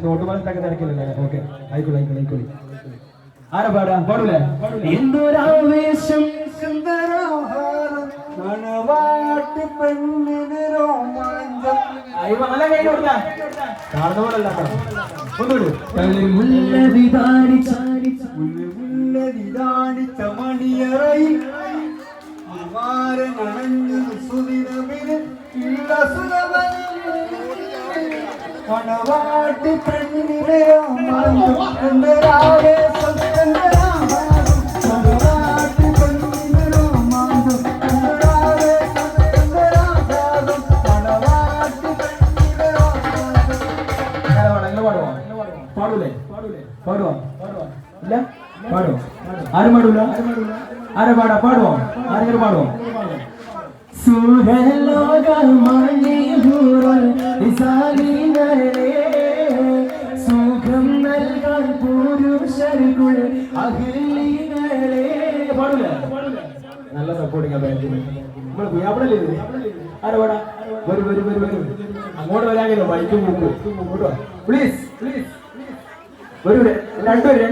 Not മനസ്സിലാക്കി തിരക്കില്ലല്ലേ? Okay, ആയിക്കോളെ ആയിക്കോളെ ആയിക്കോളെ. ആരാ പാടാ? പാടൂലേ? എന്തൊരാവേശം മണവാട്ടി പെണ്ണിന് രോമാഞ്ചം. നല്ല കൈ കൊടുത്താ കാണുന്നവരല്ല ഒന്നുകൂടി. മുല്ലവിതാണിച്ച മണിയറയിൽ നനഞ്ഞു സുദിനമിന് മണവാട്ടി പെണ്ണിന് രോമാഞ്ചം. പാടൂലേ? പാടുവോ? ഇല്ല, പാടുവോ? ആരും പാടൂല? ആരാ പാടാ? പാടുവോ? ആരെങ്കിലും പാടുവോ? സുഖം നൽകാൻ പുരുഷർക്കുൾ അഖിലീകളെ. പാടൂലേ? നല്ല സപ്പോർട്ടിങ് നമ്മള് അവിടെ ആരാ പാടാ? വരും വരും വരും വരും. അങ്ങോട്ട് വരാമെങ്കിലോ ബൈക്കും മുമ്പ്. പ്ലീസ് പ്ലീസ് വരൂടെ? രണ്ടുപേരും